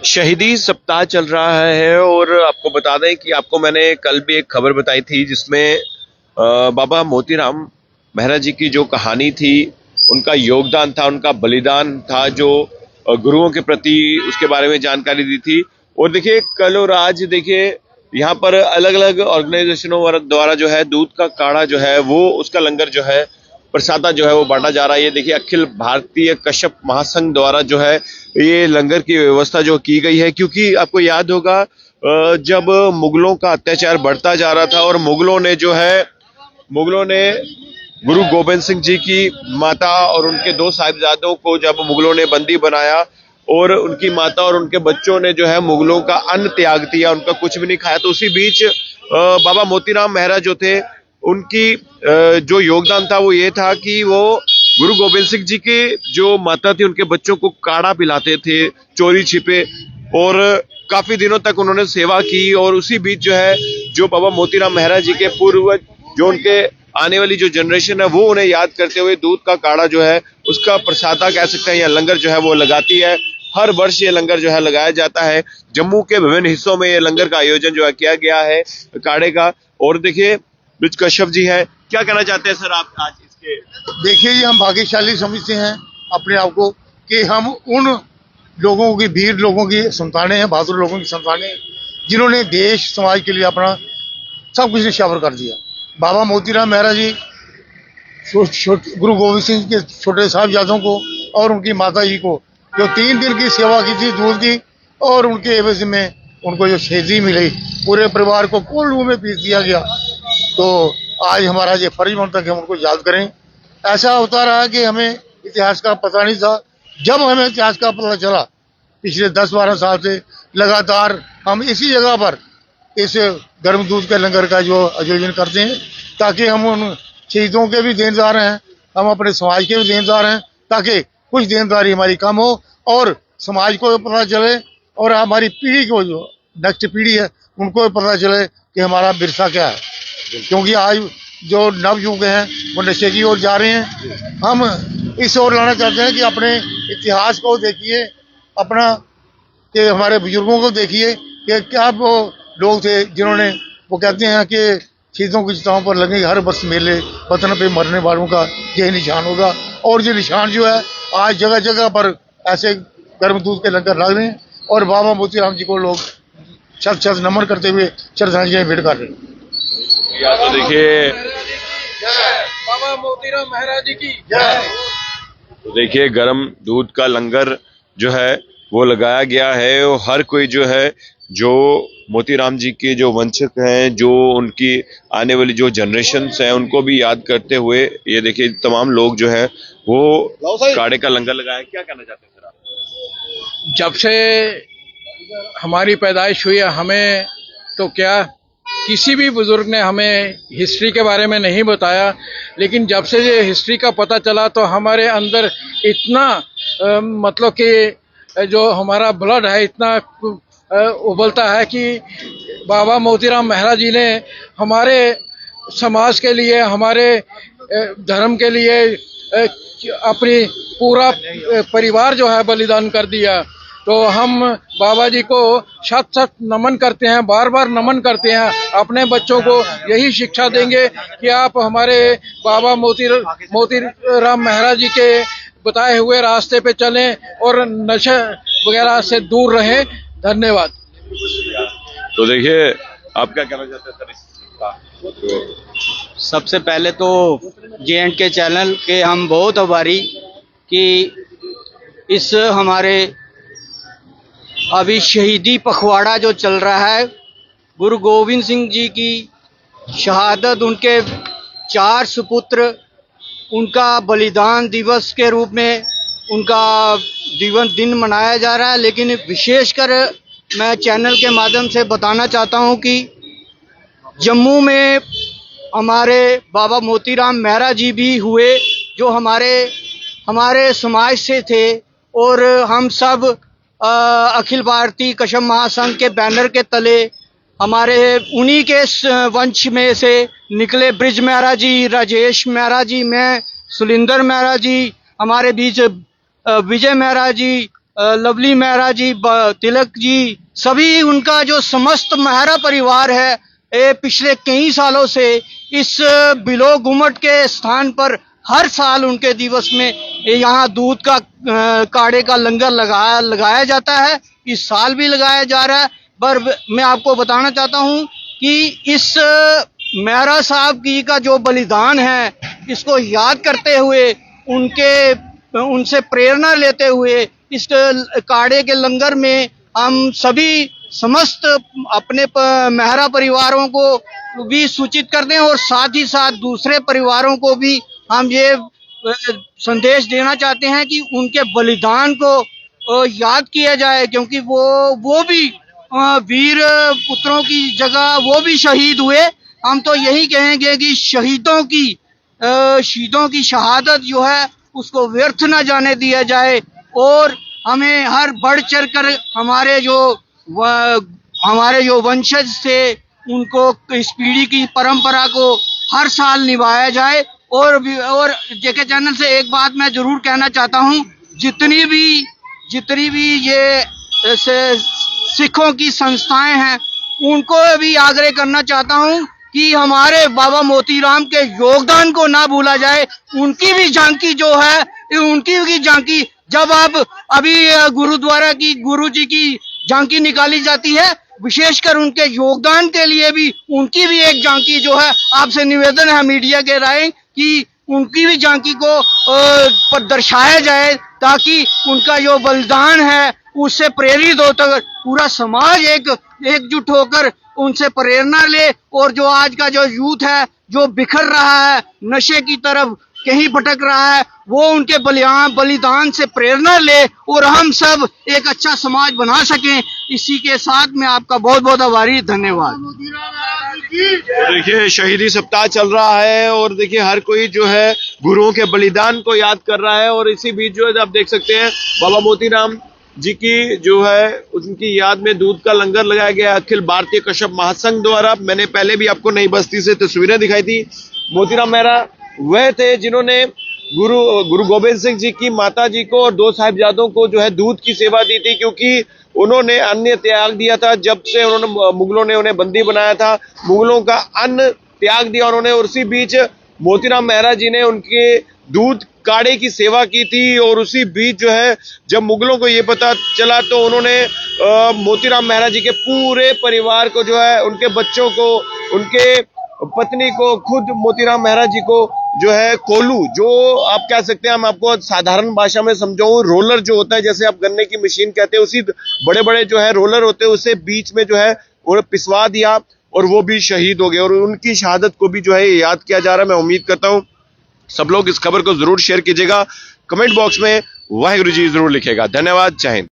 शहीदी सप्ताह चल रहा है और आपको बता दें कि आपको मैंने कल भी एक खबर बताई थी जिसमें बाबा मोतीराम मेहरा जी की जो कहानी थी, उनका योगदान था, उनका बलिदान था, जो गुरुओं के प्रति उसके बारे में जानकारी दी थी। और देखिए कल और आज देखिए यहाँ पर अलग अलग ऑर्गेनाइजेशनों द्वारा जो है दूध का काढ़ा जो है वो उसका लंगर जो है प्रसादा जो है वो बांटा जा रहा है। ये देखिए अखिल भारतीय कश्यप महासंघ द्वारा जो है ये लंगर की व्यवस्था जो की गई है, क्योंकि आपको याद होगा जब मुगलों का अत्याचार बढ़ता जा रहा था और मुगलों ने गुरु गोबिंद सिंह जी की माता और उनके दो साहिबजादों को जब मुगलों ने बंदी बनाया और उनकी माता और उनके बच्चों ने जो है मुगलों का अन्न त्याग दिया, उनका कुछ भी नहीं खाया, तो उसी बीच बाबा मोतीराम मेहरा जो थे उनकी जो योगदान था वो ये था कि वो गुरु गोबिंद सिंह जी के जो माता थी उनके बच्चों को काढ़ा पिलाते थे चोरी छिपे, और काफी दिनों तक उन्होंने सेवा की। और उसी बीच जो है जो बाबा मोतीराम मेहरा जी के पूर्वज, जो उनके आने वाली जो जनरेशन है वो उन्हें याद करते हुए दूध का काढ़ा जो है उसका प्रसादा कह सकते हैं या लंगर जो है वो लगाती है। हर वर्ष ये लंगर जो है लगाया जाता है। जम्मू के विभिन्न हिस्सों में ये लंगर का आयोजन जो है किया गया है काढ़े का। और देखिए ब्रिज कश्यप जी हैं, क्या कहना चाहते हैं सर आप आज इसके? देखिए ये हम भाग्यशाली समझते हैं अपने आप को कि हम उन लोगों की, वीर लोगों की संतानें हैं, बहादुर लोगों की संतानें हैं, जिन्होंने देश समाज के लिए अपना सब कुछ निछावर कर दिया। बाबा मोतीराम मेहरा जी गुरु गोविंद सिंह के छोटे साहिबजादों को और उनकी माता जी को जो 3 दिन की सेवा की थी दूध की, और उनके एवज में उनको जो शहीदी मिली, पूरे परिवार को कोल्हू में पीस दिया गया। तो आज हमारा ये फर्ज बनता है कि हम उनको याद करें। ऐसा होता रहा कि हमें इतिहास का पता नहीं था। जब हमें इतिहास का पता चला पिछले 10-12 साल से लगातार हम इसी जगह पर इस गर्म दूध के लंगर का जो आयोजन करते हैं, ताकि हम उन शहीदों के भी देनदार हैं, हम अपने समाज के भी देनदार हैं, ताकि कुछ देनदारी हमारी कम हो और समाज को पता चले और हमारी पीढ़ी को, जो नेक्स्ट पीढ़ी है, उनको पता चले कि हमारा विरसा क्या है। क्योंकि आज जो नवयुग हैं वो नशे की ओर जा रहे हैं। हम इस ओर लाना चाहते हैं कि अपने इतिहास को देखिए, अपना कि हमारे बुजुर्गों को देखिए कि क्या वो लोग थे जिन्होंने, वो कहते हैं कि शहीदों की चिताओं पर लगेंगे हर वर्ष मेले, वतन पे मरने वालों का यही निशान होगा। और ये निशान जो है आज जगह जगह पर ऐसे गर्म दूध के लंगर लग रहे हैं और बाबा मोतीराम जी को लोग शत शत नमन करते हुए श्रद्धांजलि भेंट कर रहे हैं। तो देखिए बाबा मोतीराम मेहरा जी की जय। तो देखिए गर्म दूध का लंगर जो है वो लगाया गया है और हर कोई जो है, जो मोतीराम जी के जो वंशक हैं, जो उनकी आने वाली जो जनरेशन्स हैं, उनको भी याद करते हुए ये देखिए तमाम लोग जो है वो काढ़े का लंगर लगाए। क्या कहना चाहते हैं सर आप? जब से हमारी पैदाइश हुई है, हमें तो क्या किसी भी बुजुर्ग ने हमें हिस्ट्री के बारे में नहीं बताया, लेकिन जब से ये हिस्ट्री का पता चला तो हमारे अंदर इतना मतलब कि जो हमारा ब्लड है इतना उबलता है कि बाबा मोतीराम मेहरा जी ने हमारे समाज के लिए, हमारे धर्म के लिए अपनी पूरा परिवार जो है बलिदान कर दिया। तो हम बाबा जी को शत शत नमन करते हैं, बार बार नमन करते हैं। अपने बच्चों को यही शिक्षा देंगे कि आप हमारे बाबा मोतीराम मेहरा जी के बताए हुए रास्ते पे चलें और नशे वगैरह से दूर रहें। धन्यवाद। तो देखिए आप क्या कहना चाहते हैं सर? सबसे पहले तो J&K चैनल के हम बहुत आभारी कि इस हमारे अभी शहीदी पखवाड़ा जो चल रहा है, गुरु गोविंद सिंह जी की शहादत, उनके 4 सुपुत्र, उनका बलिदान दिवस के रूप में उनका दिन मनाया जा रहा है। लेकिन विशेषकर मैं चैनल के माध्यम से बताना चाहता हूं कि जम्मू में हमारे बाबा मोतीराम मेहरा जी भी हुए, जो हमारे समाज से थे, और हम सब अखिल भारतीय कश्यप महासंघ के बैनर के तले हमारे उन्हीं के वंश में से निकले ब्रिज मेहरा जी, राजेश मेहरा जी, मैं सुलिंदर मेहरा जी, हमारे बीच विजय मेहरा जी, लवली मेहरा जी, तिलक जी, सभी उनका जो समस्त मेहरा परिवार है, ये पिछले कई सालों से इस बिलो गुम्मट के स्थान पर हर साल उनके दिवस में यहाँ दूध का काढ़े का लंगर लगाया जाता है। इस साल भी लगाया जा रहा है। पर मैं आपको बताना चाहता हूँ कि इस मेहरा साहब की का जो बलिदान है, इसको याद करते हुए, उनसे प्रेरणा लेते हुए इस काढ़े के लंगर में हम सभी समस्त अपने मेहरा परिवारों को भी सूचित करते हैं और साथ ही साथ दूसरे परिवारों को भी हम ये संदेश देना चाहते हैं कि उनके बलिदान को याद किया जाए, क्योंकि वो भी वीर पुत्रों की जगह वो भी शहीद हुए। हम तो यही कहेंगे कि शहीदों की शहादत जो है उसको व्यर्थ न जाने दिया जाए और हमें हर बढ़ चढ़ कर हमारे जो वंशज थे उनको इस पीढ़ी की परंपरा को हर साल निभाया जाए। और जेके चैनल से एक बात मैं जरूर कहना चाहता हूँ, जितनी भी ये सिखों की संस्थाएं हैं उनको भी आग्रह करना चाहता हूँ कि हमारे बाबा मोतीराम के योगदान को ना भूला जाए। उनकी भी झांकी जो है, उनकी भी झांकी जब आप अभी गुरु जी की झांकी निकाली जाती है, विशेषकर उनके योगदान के लिए भी उनकी भी एक झांकी जो है, आपसे निवेदन है मीडिया के राय कि उनकी भी झांकी को पर दर्शाया जाए, ताकि उनका जो बलिदान है उससे प्रेरित होकर पूरा समाज एकजुट होकर उनसे प्रेरणा ले। और जो आज का जो यूथ है जो बिखर रहा है, नशे की तरफ कहीं भटक रहा है, वो उनके बलिदान से प्रेरणा ले और हम सब एक अच्छा समाज बना सकें। इसी के साथ मैं आपका बहुत बहुत आभारी, धन्यवाद। देखिए शहीदी सप्ताह चल रहा है और देखिए हर कोई जो है गुरुओं के बलिदान को याद कर रहा है और इसी बीच जो है आप देख सकते हैं बाबा मोतीराम जी की जो है उनकी याद में दूध का लंगर लगाया गया। अखिल भारतीय कश्यप महासंघ द्वारा, मैंने पहले भी आपको नई बस्ती से तस्वीरें दिखाई थी। मोतीराम मेहरा वह थे जिन्होंने गुरु गोबिंद सिंह जी की माता जी को और 2 साहिबजादों को जो है दूध की सेवा दी थी, क्योंकि उन्होंने अन्न त्याग दिया था। जब से उन्होंने मुगलों ने उन्हें बंदी बनाया था, मुगलों का अन्न त्याग दिया उन्होंने। और उसी बीच मोतीराम मेहरा जी ने उनके दूध काढ़े की सेवा की थी। और उसी बीच जो है जब मुगलों को ये पता चला तो उन्होंने मोतीराम मेहरा जी के पूरे परिवार को जो है, उनके बच्चों को, उनके पत्नी को, खुद मोतीराम मेहरा जी को जो है कोलू, जो आप कह सकते हैं, हम आपको साधारण भाषा में समझाऊं, रोलर जो होता है, जैसे आप गन्ने की मशीन कहते हैं, उसी बड़े बड़े जो है रोलर होते हैं, उसे बीच में जो है उन्हें पिसवा दिया और वो भी शहीद हो गए। और उनकी शहादत को भी जो है याद किया जा रहा है। मैं उम्मीद करता हूं सब लोग इस खबर को जरूर शेयर कीजिएगा। कमेंट बॉक्स में वाहिगुरु जी जरूर लिखेगा। धन्यवाद। जय हिंद।